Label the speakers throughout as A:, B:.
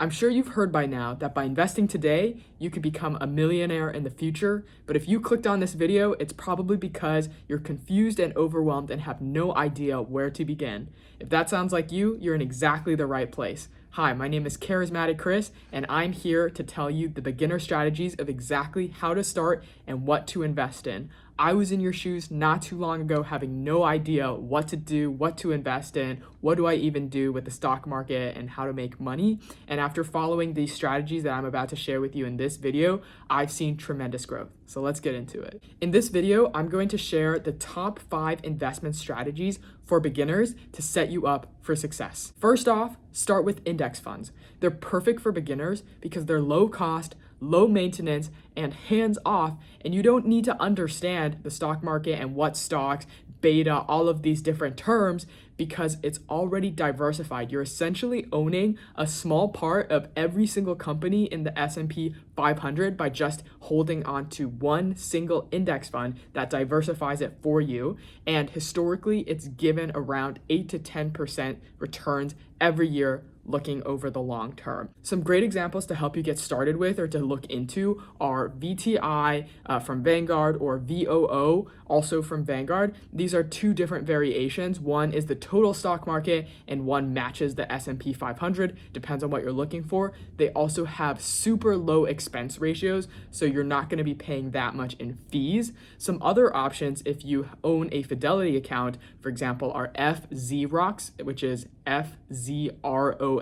A: I'm sure you've heard by now that by investing today, you could become a millionaire in the future. But if you clicked on this video, it's probably because you're confused and overwhelmed and have no idea where to begin. If that sounds like you, you're in exactly the right place. Hi, my name is Charismatic Chris, and I'm here to tell you the beginner strategies of exactly how to start and what to invest in. I was in your shoes not too long ago, having no idea what to do, what to invest in, what do I even do with the stock market, and how to make money. And after following these strategies that I'm about to share with you in this video, I've seen tremendous growth. So let's get into it. In this video, I'm going to share the top 5 investment strategies for beginners to set you up for success. First off, start with index funds. They're perfect for beginners because they're low cost, low maintenance, and hands off, and you don't need to understand the stock market and what stocks, beta, all of these different terms, because it's already diversified. You're essentially owning a small part of every single company in the S&P 500 by just holding on to one single index fund that diversifies it for you. And historically, it's given around 8 to 10% returns every year looking over the long term. Some great examples to help you get started with or to look into are VTI from Vanguard or VOO, also from Vanguard. These are 2 different variations. One is the total stock market and one matches the S&P 500, depends on what you're looking for. They also have super low expense ratios, so you're not going to be paying that much in fees. Some other options, if you own a Fidelity account, for example, are FZROX, which is FZROX.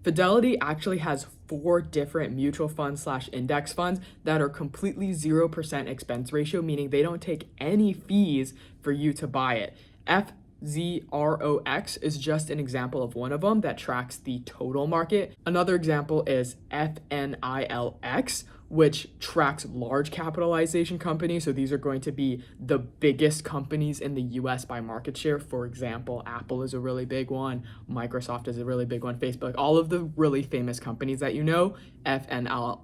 A: Fidelity actually has 4 different mutual funds / index funds that are completely 0% expense ratio, meaning they don't take any fees for you to buy it. FZROX is just an example of one of them that tracks the total market. Another example is FNILX, which tracks large capitalization companies. So these are going to be the biggest companies in the US by market share. For example, Apple is a really big one, Microsoft is a really big one, Facebook, all of the really famous companies that you know, FNILX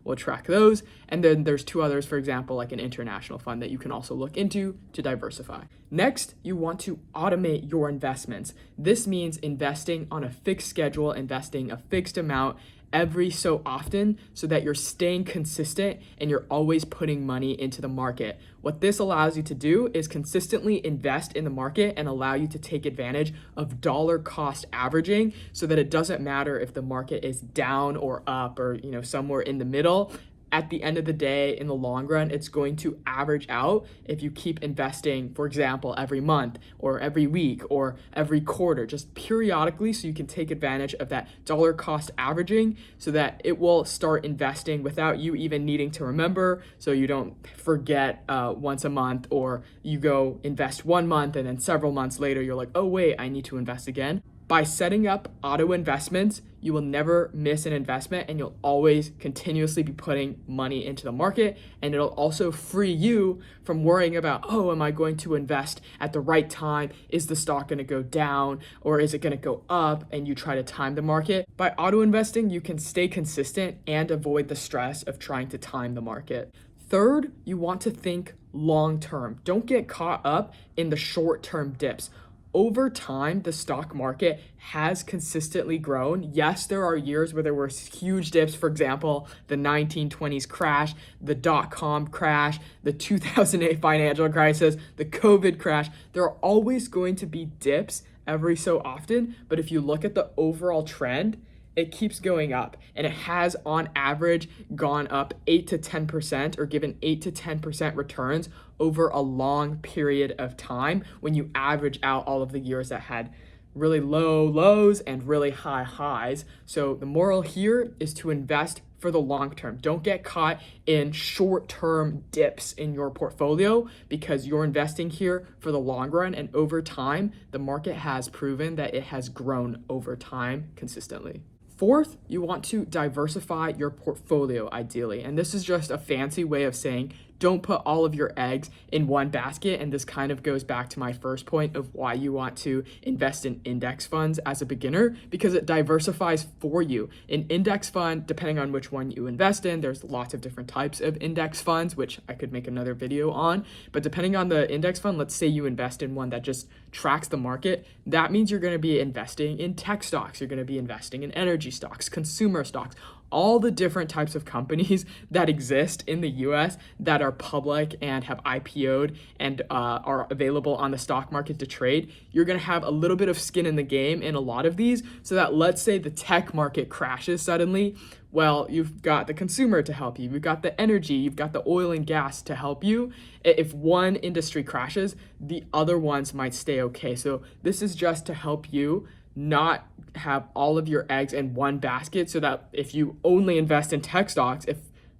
A: will track those. And then there's 2 others, for example, like an international fund that you can also look into to diversify. Next, you want to automate your investments. This means investing on a fixed schedule, investing a fixed amount every so often so that you're staying consistent and you're always putting money into the market. What this allows you to do is consistently invest in the market and allow you to take advantage of dollar cost averaging so that it doesn't matter if the market is down or up or somewhere in the middle. At the end of the day, in the long run, it's going to average out if you keep investing, for example, every month or every week or every quarter, just periodically, so you can take advantage of that dollar cost averaging so that it will start investing without you even needing to remember, so you don't forget once a month, or you go invest 1 month and then several months later, you're like, oh wait, I need to invest again. By setting up auto investments, you will never miss an investment and you'll always continuously be putting money into the market. And it'll also free you from worrying about, oh, am I going to invest at the right time? Is the stock going to go down or is it going to go up? And you try to time the market. By auto investing, you can stay consistent and avoid the stress of trying to time the market. Third, you want to think long term. Don't get caught up in the short term dips. Over time, the stock market has consistently grown. Yes, there are years where there were huge dips. For example, the 1920s crash, the dot-com crash, the 2008 financial crisis, the COVID crash. There are always going to be dips every so often. But if you look at the overall trend, it keeps going up, and it has on average gone up 8 to 10% or given 8 to 10% returns over a long period of time when you average out all of the years that had really low lows and really high highs. So the moral here is to invest for the long term. Don't get caught in short-term dips in your portfolio because you're investing here for the long run, and over time, the market has proven that it has grown over time consistently. Fourth, you want to diversify your portfolio ideally. And this is just a fancy way of saying don't put all of your eggs in one basket. And this kind of goes back to my first point of why you want to invest in index funds as a beginner, because it diversifies for you. An index fund, depending on which one you invest in, there's lots of different types of index funds, which I could make another video on. But depending on the index fund, let's say you invest in one that just tracks the market, that means you're going to be investing in tech stocks, you're going to be investing in energy stocks, consumer stocks, all the different types of companies that exist in the US that are public and have IPO'd and are available on the stock market to trade. You're going to have a little bit of skin in the game in a lot of these, so that let's say the tech market crashes suddenly, well, you've got the consumer to help you, you've got the energy, you've got the oil and gas to help you. If one industry crashes, the other ones might stay okay. So this is just to help you not have all of your eggs in one basket, so that if you only invest in tech stocks, if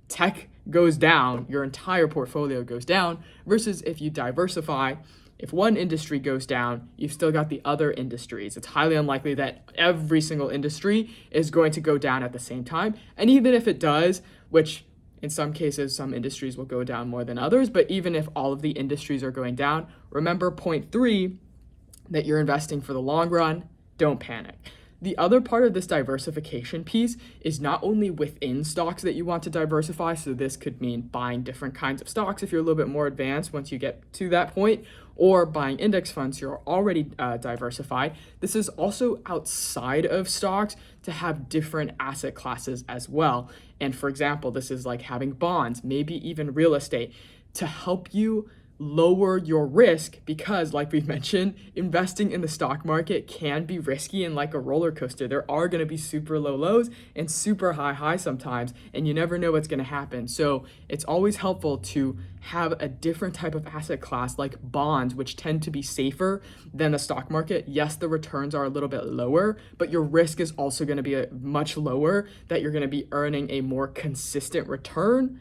A: tech goes down, your entire portfolio goes down, versus if you diversify, if one industry goes down, you've still got the other industries. It's highly unlikely that every single industry is going to go down at the same time. And even if it does, which in some cases, some industries will go down more than others, but even if all of the industries are going down, remember point 3, that you're investing for the long run. Don't panic. The other part of this diversification piece is not only within stocks that you want to diversify, so this could mean buying different kinds of stocks if you're a little bit more advanced once you get to that point, or buying index funds, you're already diversified. This is also outside of stocks to have different asset classes as well. And for example, this is like having bonds, maybe even real estate, to help you lower your risk, because like we've mentioned, investing in the stock market can be risky and like a roller coaster. There are going to be super low lows and super high highs sometimes, and you never know what's going to happen. So it's always helpful to have a different type of asset class like bonds, which tend to be safer than the stock market. Yes, the returns are a little bit lower, but your risk is also going to be much lower, that you're going to be earning a more consistent return,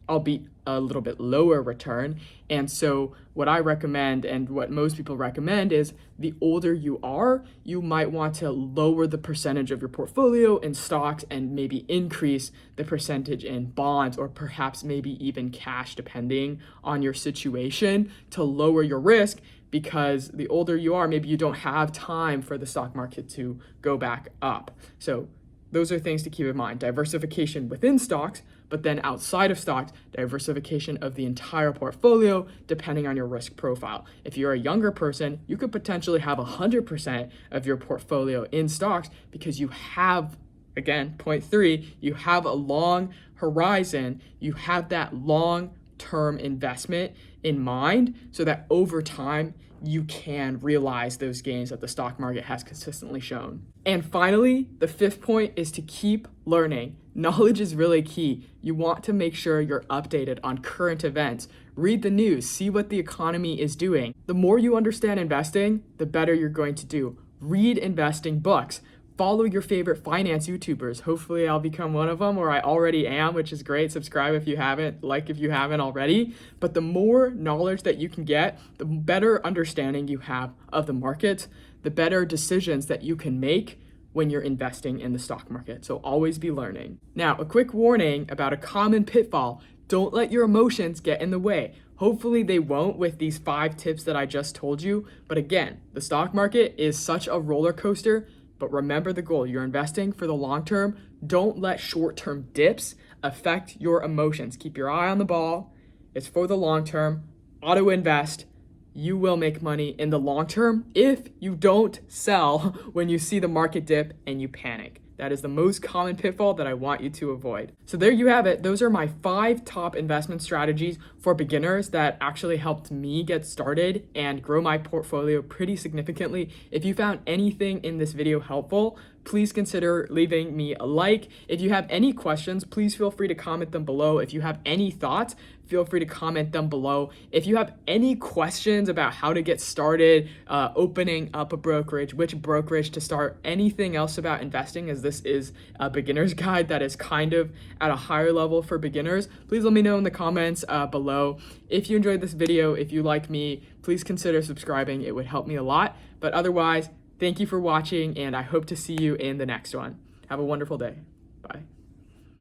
A: albeit a little bit lower return. And so what I recommend, and what most people recommend, is the older you are, you might want to lower the percentage of your portfolio in stocks and maybe increase the percentage in bonds, or perhaps maybe even cash, depending on your situation, to lower your risk. Because the older you are, maybe you don't have time for the stock market to go back up. So those are things to keep in mind. Diversification within stocks, but then outside of stocks, diversification of the entire portfolio depending on your risk profile. If you're a younger person, you could potentially have 100% of your portfolio in stocks, because you have, again, point 3, you have a long horizon, you have that long-term investment in mind, so that over time you can realize those gains that the stock market has consistently shown. And finally, the 5th point is to keep learning. Knowledge is really key. You want to make sure you're updated on current events. Read the news, see what the economy is doing. The more you understand investing, the better you're going to do. Read investing books. Follow your favorite finance YouTubers. Hopefully I'll become one of them, or I already am, which is great. Subscribe if you haven't, like if you haven't already. But the more knowledge that you can get, the better understanding you have of the market, the better decisions that you can make when you're investing in the stock market. So always be learning. Now, a quick warning about a common pitfall. Don't let your emotions get in the way. Hopefully they won't with these 5 tips that I just told you. But again, the stock market is such a roller coaster. But remember the goal. You're investing for the long term. Don't let short-term dips affect your emotions. Keep your eye on the ball. It's for the long term. Auto invest. You will make money in the long term if you don't sell when you see the market dip and you panic. That is the most common pitfall that I want you to avoid. So there you have it. Those are my 5 top investment strategies for beginners that actually helped me get started and grow my portfolio pretty significantly. If you found anything in this video helpful, please consider leaving me a like. If you have any questions, please feel free to comment them below. If you have any thoughts, feel free to comment them below. If you have any questions about how to get started, opening up a brokerage, which brokerage to start, anything else about investing, as this is a beginner's guide that is kind of at a higher level for beginners, please let me know in the comments below. If you enjoyed this video, if you like me, please consider subscribing. It would help me a lot. But otherwise, thank you for watching, and I hope to see you in the next one. Have a wonderful day.